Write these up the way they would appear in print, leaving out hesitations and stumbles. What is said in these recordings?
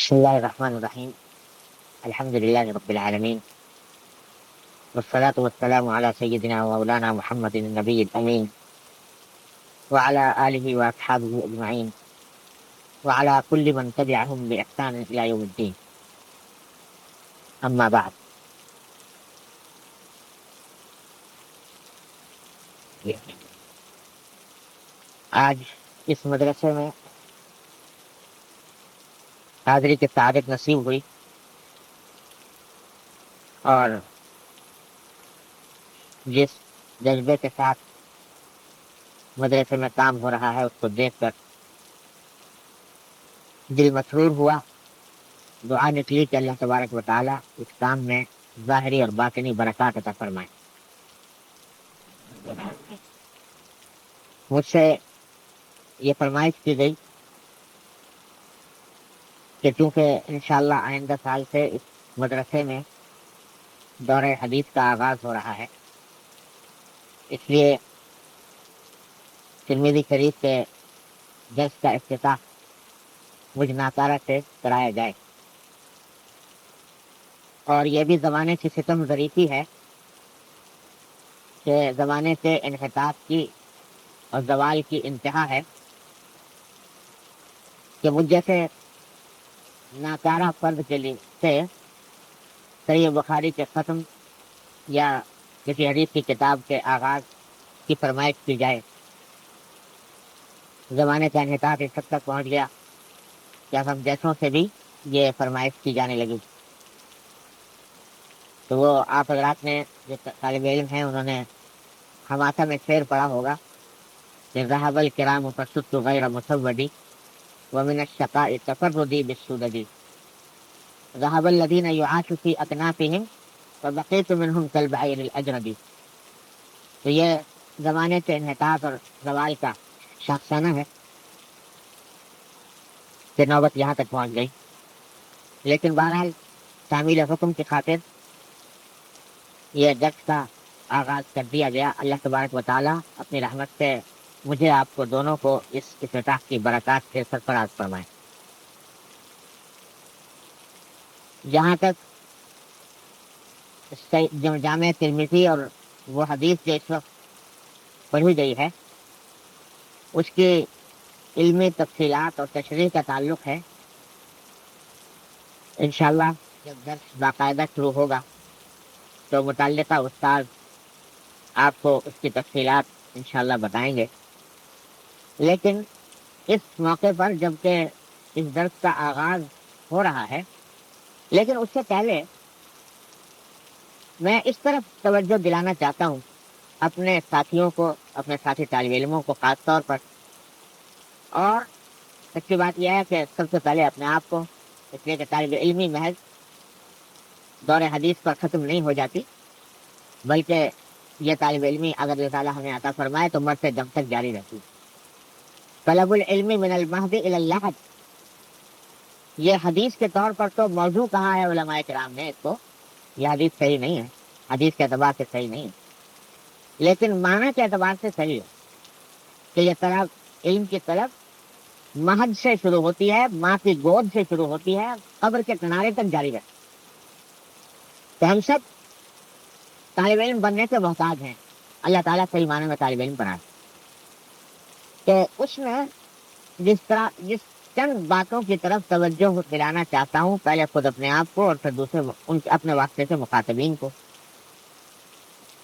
بسم الله الرحمن الرحيم. الحمد لله رب العالمين، والصلاة والسلام على سيدنا ومولانا محمد النبي الأمين، وعلى آله وأصحابه أجمعين، وعلى كل من تبعهم بإحسان إلى يوم الدين. أما بعد، آج اس مدرسے میں حاضری کی سعادت نصیب ہوئی، اور جس جذبے کے ساتھ مدرسے میں کام ہو رہا ہے اس کو دیکھ کر دل مسرور ہوا۔ دعا نکلی کہ اللہ تبارک و تعالیٰ اس کام میں ظاہری اور باطنی برکات عطا فرمائے۔ مجھ سے یہ فرمائش کی گئی کہ چونکہ انشاءاللہ آئندہ سال سے اس مدرسے میں دور حدیث کا آغاز ہو رہا ہے، اس لیے ترمذی شریف کے درس کا افتتاح مجھ ناکارہ سے کرایا جائے۔ اور یہ بھی زمانے کی ستم ظریفی ہے کہ زمانے سے انحطاط کی اور زوال کی انتہا ہے کہ مجھ جیسے ناکارہ فرد کے لیے سے صحیح بخاری کے ختم یا کسی حدیث کی کتاب کے آغاز کی فرمائش کی جائے۔ زمانے کا انحطاط اس حد تک پہنچ گیا کہ اب ہم جیسوں سے بھی یہ فرمائش کی جانے لگی۔ تو وہ آپ حضرات نے جو طالب علم ہیں انہوں نے حماسہ میں شعر پڑھا ہوگا کہ ذهب الكرام فصدت غیر مسودی ومن الشقاء تفردی بالسدد، ذهب الذين يعاش في اکنافهم فبقيت منهم كالبعير الاجرد۔ تو یہ زمانے سے انحطاط اور زوال کا شاخسانہ ہے کہ نوبت یہاں تک پہنچ گئی۔ لیکن بہرحال تعمیل حکم کی خاطر یہ درس کا آغاز کر دیا گیا۔ اللہ تبارک و تعالیٰ اپنی رحمت سے مجھے آپ کو دونوں کو اس افتتاح کی برکات سے سرفراز فرمائے۔ جہاں تک جامع ترمذی اور وہ حدیث جو اس وقت پڑھی گئی ہے اس کی علمی تفصیلات اور تشریح کا تعلق ہے، انشاءاللہ جب درس باقاعدہ شروع ہوگا تو متعلقہ استاد آپ کو اس کی تفصیلات انشاءاللہ بتائیں گے۔ لیکن اس موقع پر جبکہ اس درس کا آغاز ہو رہا ہے، لیکن اس سے پہلے میں اس طرف توجہ دلانا چاہتا ہوں اپنے ساتھیوں کو، اپنے ساتھی طالب علموں کو خاص طور پر، اور سچی بات یہ ہے کہ سب سے پہلے اپنے آپ کو، اس لیے کہ طالب علمی محض دور حدیث پر ختم نہیں ہو جاتی، بلکہ یہ طالب علمی اگر اللہ تعالیٰ ہمیں عطا فرمائے تو مرتے دم تک جاری رہتی۔ طلب العلم من المہد الی اللحد، یہ حدیث کے طور پر تو موضوع کہا ہے علماء کرام نے اس کو، یہ حدیث صحیح نہیں ہے، حدیث کے اعتبار سے صحیح نہیں ہے، لیکن معنی کے اعتبار سے صحیح ہے کہ یہ طلب، علم کی طلب مہد سے شروع ہوتی ہے، ماں کی گود سے شروع ہوتی ہے، قبر کے کنارے تک جاری رہتی ہے۔ تو ہم سب طالب علم بننے کے محتاج ہیں، اللہ تعالیٰ صحیح معنی میں طالب علم بنائے۔ تو اس میں جس چند باتوں کی طرف توجہ دلانا چاہتا ہوں، پہلے خود اپنے آپ کو اور پھر دوسرے اپنے واسطے سے مخاطبین کو۔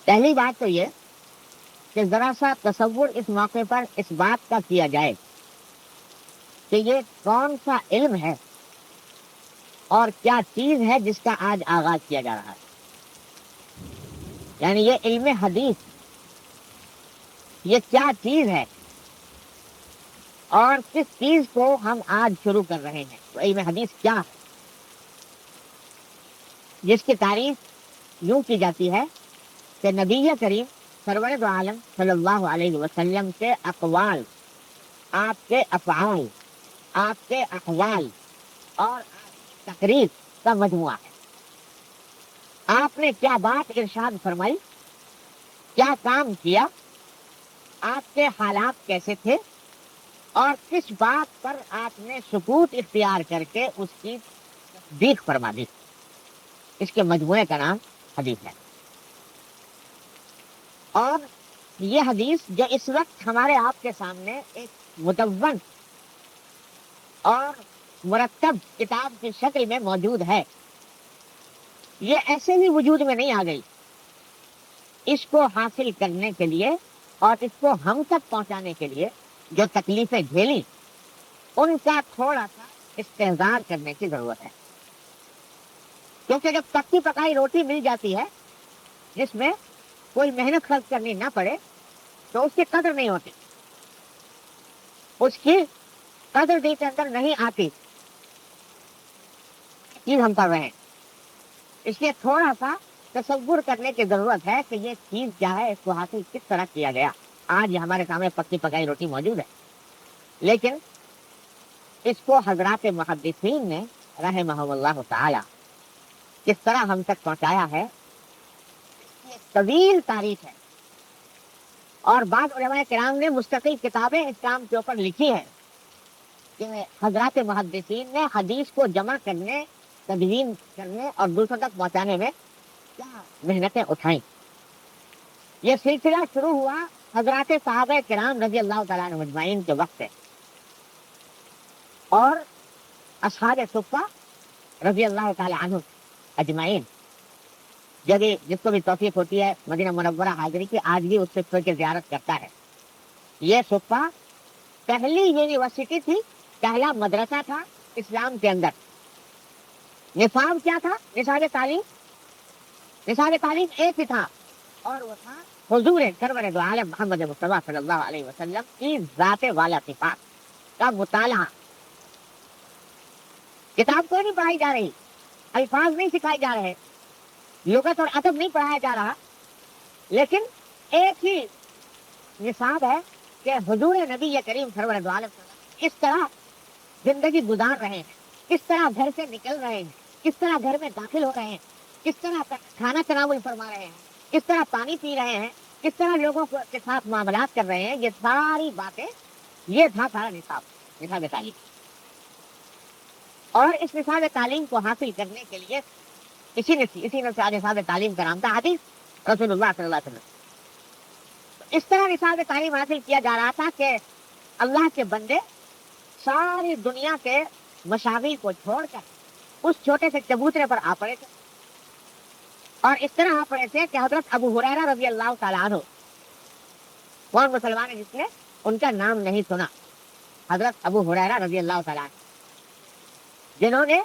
پہلی بات تو یہ کہ ذرا سا تصور اس موقع پر اس بات کا کیا جائے کہ یہ کون سا علم ہے اور کیا چیز ہے جس کا آج آغاز کیا جا رہا ہے۔ یعنی یہ علم حدیث یہ کیا چیز ہے اور کس چیز کو ہم آج شروع کر رہے ہیں۔ تو علم حدیث کیا ہے، جس کی تعریف یوں کی جاتی ہے کہ نبی کریم سرور دو عالم صلی اللہ علیہ وسلم کے اقوال، آپ کے افعال، آپ کے احوال اور تقریر کا مجموعہ ہے۔ آپ نے کیا بات ارشاد فرمائی، کیا کام کیا، آپ کے حالات کیسے تھے، اور کس بات پر آپ نے سکوت اختیار کر کے اس کی تصدیق فرما دی. اس کے مجموعے کا نام حدیث ہے. اور یہ حدیث جو اس وقت ہمارے آپ کے سامنے ایک مدون اور مرتب کتاب کی شکل میں موجود ہے، یہ ایسے ہی وجود میں نہیں آ گئی. اس کو حاصل کرنے کے لیے اور اس کو ہم تک پہنچانے کے لیے جو تکلیفیں جھیلی، ان کا تھوڑا سا استحضار کرنے کی ضرورت ہے. کیونکہ جب پکی پکائی روٹی مل جاتی ہے جس میں کوئی محنت خرچ کرنی نہ پڑے تو اس کی قدر نہیں ہوتی، اس کی قدر دل کے اندر نہیں آتی. چیز ہم کر رہے ہیں، اس لیے تھوڑا سا تصور کرنے کی ضرورت ہے کہ یہ چیز کیا ہے، اس کو حاصل کس طرح کیا گیا. آج ہمارے سامنے پکی پکائی روٹی موجود ہے، لیکن اس کو حضرات محدثین نے رحمہم اللہ تعالی کس طرح ہم تک پہنچایا ہے، یہ طویل تاریخ ہے. اور بعض علماء کرام نے مستقل کتابیں اس کام کے اوپر لکھی ہے کہ حضرات محدثین نے حدیث کو جمع کرنے، تدوین کرنے اور دوسروں تک پہنچانے میں کیا محنتیں اٹھائیں. یہ سلسلہ شروع ہوا حضرات صحابہ کرام رضی اللہ تعالیٰ عنہ اجمعین کے وقت سے، اور اصحاب صفہ رضی اللہ تعالیٰ عنہ اجمعین، جس کو بھی توفیق ہوتی ہے مدینہ منورہ حاضری کی، آج بھی اس صفہ کی زیارت کرتا ہے. یہ صفہ پہلی یونیورسٹی تھی، پہلا مدرسہ تھا اسلام کے اندر. نصاب کیا تھا؟ نصاب تعلیم ایک ہی تھا، اور وہ تھا حضور سرور دو عالم محمد مصطفیٰ صلی اللہ علیہ وسلم کی ذات والا صفات کا مطالعہ. کتاب کوئی نہیں پڑھائی جا رہی، الفاظ نہیں سکھائے جا رہے، لغت اور ادب نہیں پڑھایا جا رہا، لیکن ایک ہی نصاب ہے کہ حضور نبی کریم سرور دو عالم کس طرح زندگی گزار رہے ہیں، کس طرح گھر سے نکل رہے ہیں، کس طرح گھر میں داخل ہو رہے ہیں، کس طرح کھانا تناول فرما رہے ہیں، کس طرح پانی پی رہے ہیں، کس طرح لوگوں کے ساتھ معاملات کر رہے ہیں. یہ ساری باتیں، یہ تھا سارا نصاب تعلیم. اور اس نصاب تعلیم کو حاصل کرنے کے لیے اسی نصاب تعلیم کا نام تھا حدیث رسول اللہ صلی اللہ علیہ وسلم. اس طرح نصاب تعلیم حاصل کیا جا رہا تھا کہ اللہ کے بندے ساری دنیا کے مشاغل کو چھوڑ کر اس چھوٹے سے چبوترے پر آ پڑے تھے. اور اس طرح آ پڑے تھے کہ حضرت ابو ہریرہ رضی اللہ تعالیٰ عنہ، کون مسلمان ہے جس نے ان کا نام نہیں سنا؟ حضرت ابو ہریرہ رضی اللہ تعالیٰ عنہ، جنہوں نے